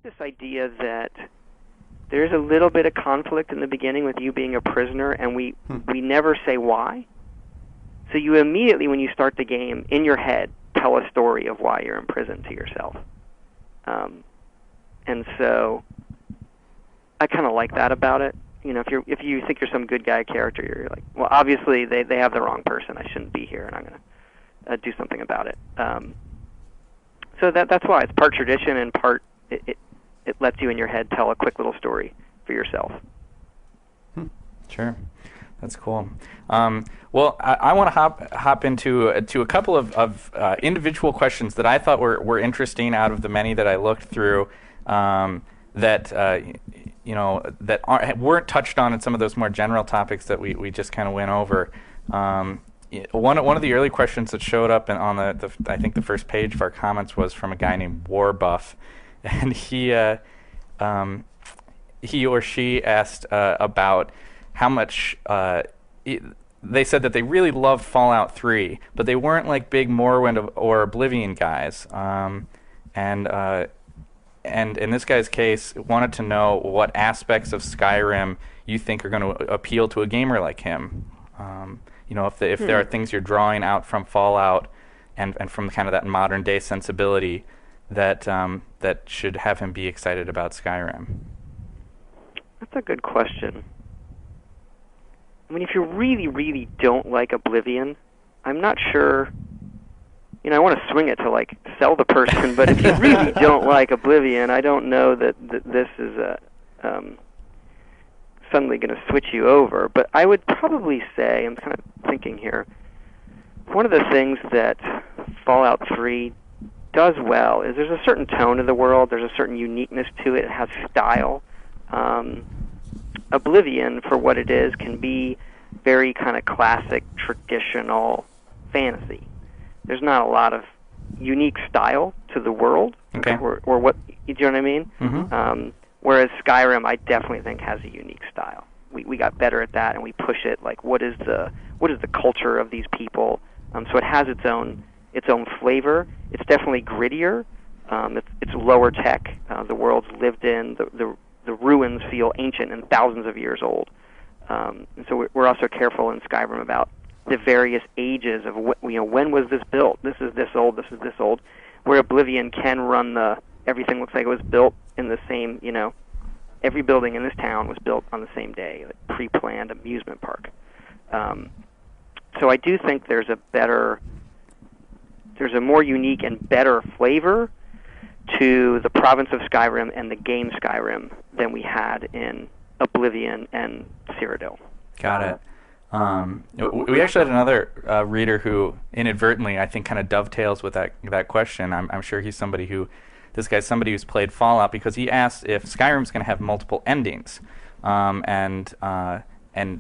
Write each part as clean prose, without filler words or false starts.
this idea that there's a little bit of conflict in the beginning with you being a prisoner, and we never say why. So you immediately, when you start the game, in your head, tell a story of why you're in prison to yourself. And so I kind of like that about it. You know, if you think you're some good guy character, you're like, well, obviously they have the wrong person. I shouldn't be here, and I'm going to do something about it. So that's why it's part tradition and part it lets you in your head tell a quick little story for yourself. Sure, that's cool. Well, I want to hop into a couple of individual questions that I thought were interesting out of the many that I looked through that weren't touched on in some of those more general topics that we just kind of went over. One of the early questions that showed up on I think the first page of our comments was from a guy named Warbuff, and he or she asked about how much. They said that they really loved Fallout 3, but they weren't like big Morrowind or Oblivion guys. And in this guy's case, wanted to know what aspects of Skyrim you think are going to appeal to a gamer like him. If there are things you're drawing out from Fallout and from kind of that modern day sensibility that should have him be excited about Skyrim. That's a good question. I mean, if you really, really don't like Oblivion, I'm not sure. You know, I want to swing it to like sell the person, but if you really don't like Oblivion, I don't know that this is suddenly going to switch you over. But I would probably say, I'm kind of thinking here, one of the things that Fallout 3 does well is there's a certain tone of the world, there's a certain uniqueness to it, it has style. Oblivion, for what it is, can be very kind of classic, traditional fantasy. There's not a lot of unique style to the world, okay. or what, you know what I mean? Mm-hmm. Whereas Skyrim, I definitely think, has a unique style. We got better at that, and we push it like what is the culture of these people. So it has its own flavor. It's definitely grittier. It's lower tech. The world's lived in. The ruins feel ancient and thousands of years old. And so we're also careful in Skyrim about the various ages of when was this built? This is this old. This is this old. Where Oblivion can run everything looks like it was built in the same. Every building in this town was built on the same day, like pre-planned amusement park. So I do think there's a more unique and better flavor to the province of Skyrim and the game Skyrim than we had in Oblivion and Cyrodiil. Got it. We actually had another reader who inadvertently, I think, kind of dovetails with that question. I'm sure this guy's somebody who's played Fallout, because he asked if Skyrim's going to have multiple endings, and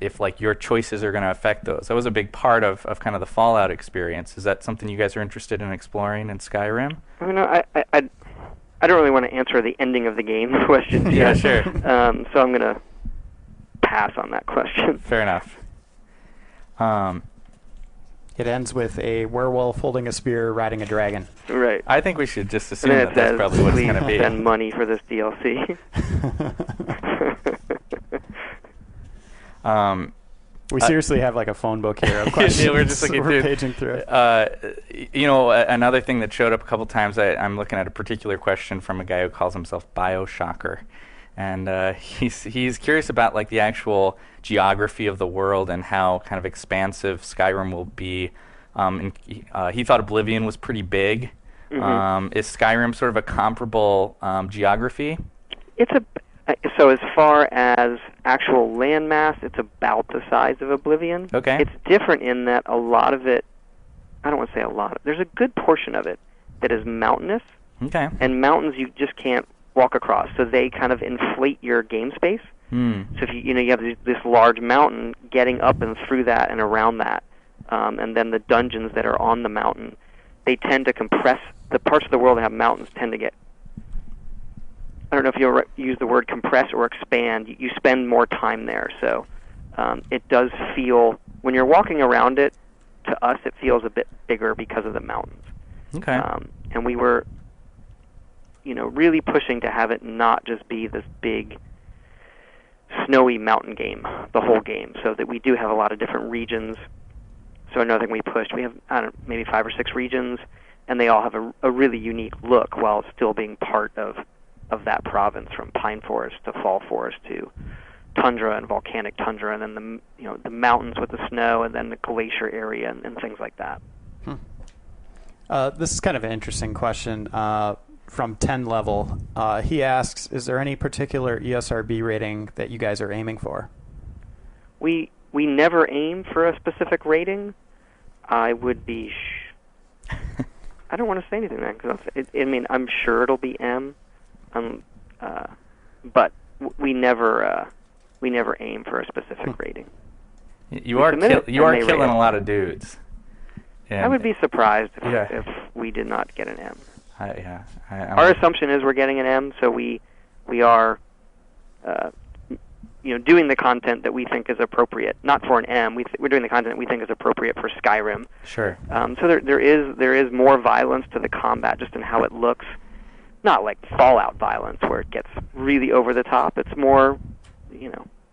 if like your choices are going to affect those. That was a big part of kind of the Fallout experience. Is that something you guys are interested in exploring in Skyrim? I don't really want to answer the ending of the game question. Yeah, sure. So I'm going to pass on that question. Fair enough. It ends with a werewolf holding a spear, riding a dragon. Right. I think we should just assume that's probably what it's going to be. Please spend money for this DLC. We seriously have like a phone book here of questions. We're just looking we're paging through. Another thing that showed up a couple times, I'm looking at a particular question from a guy who calls himself BioShocker. And he's curious about like the actual geography of the world and how kind of expansive Skyrim will be. He thought Oblivion was pretty big. Mm-hmm. Is Skyrim sort of a comparable geography? So as far as actual landmass, it's about the size of Oblivion. Okay. It's different in that a lot of it, I don't want to say a lot, there's a good portion of it that is mountainous. Okay. And mountains you just can't walk across, so they kind of inflate your game space. So if you have this large mountain, getting up and through that and around that, and then the dungeons that are on the mountain, they tend to compress. The parts of the world that have mountains tend to get, I don't know if you'll use the word compress or expand. You spend more time there, so it does feel, when you're walking around it, to us it feels a bit bigger because of the mountains. Okay. And we were, really pushing to have it not just be this big snowy mountain game the whole game, so that we do have a lot of different regions. So another thing we pushed, we have, I don't know, maybe 5 or 6 regions, and they all have a really unique look while still being part of that province, from pine forest to fall forest to tundra and volcanic tundra, and then the mountains with the snow, and then the glacier area and things like that. This is kind of an interesting question from 10 level. He asks, is there any particular ESRB rating that you guys are aiming for? We never aim for a specific rating. I would be I don't want to say anything, man, because I'm sure it'll be M, but we never aim for a specific rating. You are killing a lot of dudes. And I would be surprised if we did not get an M. Our assumption is we're getting an M, so we are doing the content that we think is appropriate. Not for an M, we're doing the content that we think is appropriate for Skyrim. Sure. So there is more violence to the combat just in how it looks. Not like Fallout violence where it gets really over the top. It's more,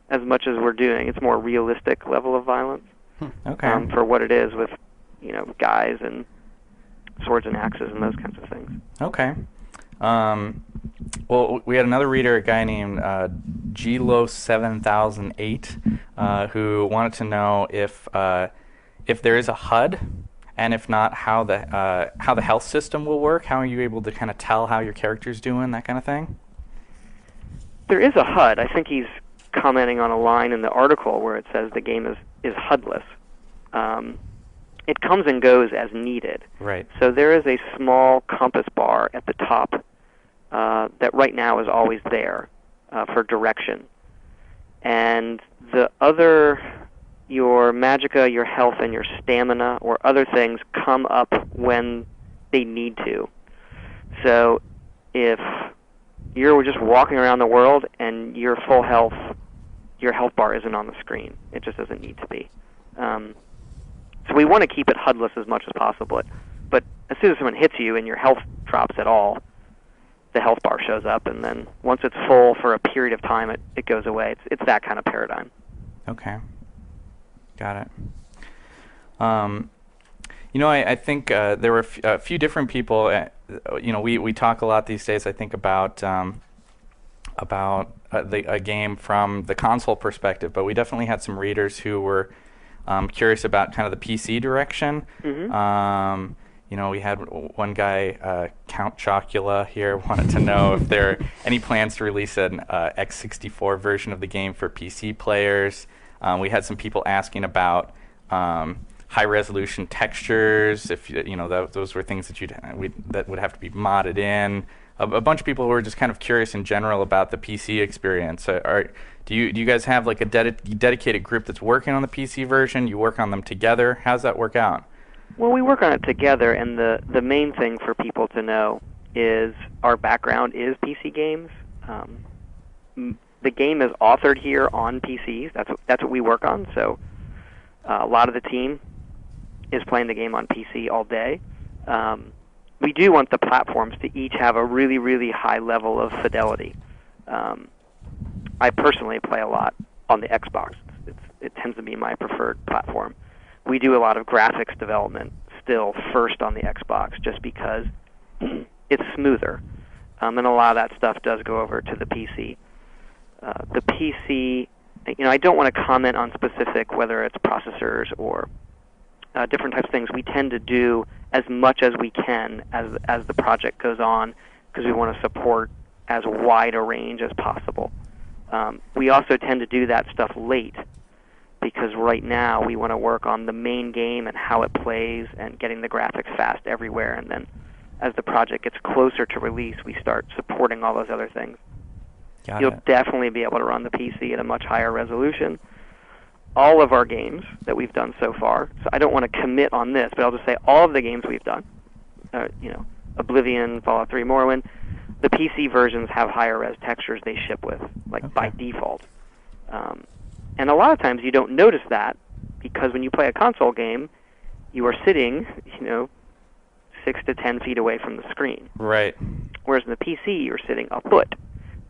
as much as we're doing, it's more realistic level of violence. Okay. For what it is with, guys and swords and axes and those kinds of things. Okay. Well, we had another reader, a guy named Glo7008, who wanted to know if there is a HUD, and if not, how the health system will work. How are you able to kind of tell how your character's doing, that kind of thing? There is a HUD. I think he's commenting on a line in the article where it says the game is HUDless. It comes and goes as needed. Right. So there is a small compass bar at the top that right now is always there for direction. And the other, your magicka, your health, and your stamina, or other things come up when they need to. So if you're just walking around the world and you're full health, your health bar isn't on the screen. It just doesn't need to be. So we want to keep it HUDless as much as possible. But as soon as someone hits you and your health drops at all, the health bar shows up, and then once it's full for a period of time, it goes away. It's that kind of paradigm. Okay. Got it. I think there were a few different people. We talk a lot these days, I think, about a game from the console perspective, but we definitely had some readers who were curious about kind of the PC direction. Mm-hmm. We had one guy, Count Chocula here, wanted to know if there are any plans to release an X64 version of the game for PC players. We had some people asking about high-resolution textures, if those were things that would have to be modded in. A bunch of people who were just kind of curious in general about the PC experience. Do you guys have like a dedicated group that's working on the PC version? You work on them together? How does that work out? Well, we work on it together, and the main thing for people to know is our background is PC games. The game is authored here on PCs. That's what we work on. So a lot of the team is playing the game on PC all day. We do want the platforms to each have a really, really high level of fidelity. I personally play a lot on the Xbox. It tends to be my preferred platform. We do a lot of graphics development still first on the Xbox just because it's smoother. And a lot of that stuff does go over to the PC. The PC, I don't want to comment on specific, whether it's processors or different types of things. We tend to do as much as we can as the project goes on because we want to support as wide a range as possible. We also tend to do that stuff late because right now we want to work on the main game and how it plays and getting the graphics fast everywhere. And then as the project gets closer to release, we start supporting all those other things. You'll definitely be able to run the PC at a much higher resolution. All of our games that we've done so far, so I don't want to commit on this, but I'll just say all of the games we've done, Oblivion, Fallout 3, Morrowind, the PC versions have higher res textures they ship with, by default. And a lot of times you don't notice that because when you play a console game, you are sitting, 6 to 10 feet away from the screen. Right. Whereas in the PC, you're sitting a foot,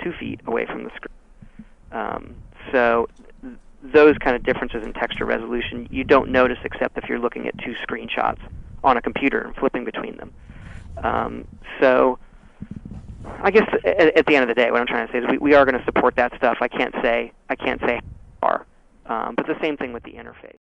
2 feet away from the screen. So those kind of differences in texture resolution you don't notice except if you're looking at 2 screenshots on a computer and flipping between them. So I guess at the end of the day, what I'm trying to say is we are going to support that stuff. I can't say how far, but the same thing with the interface.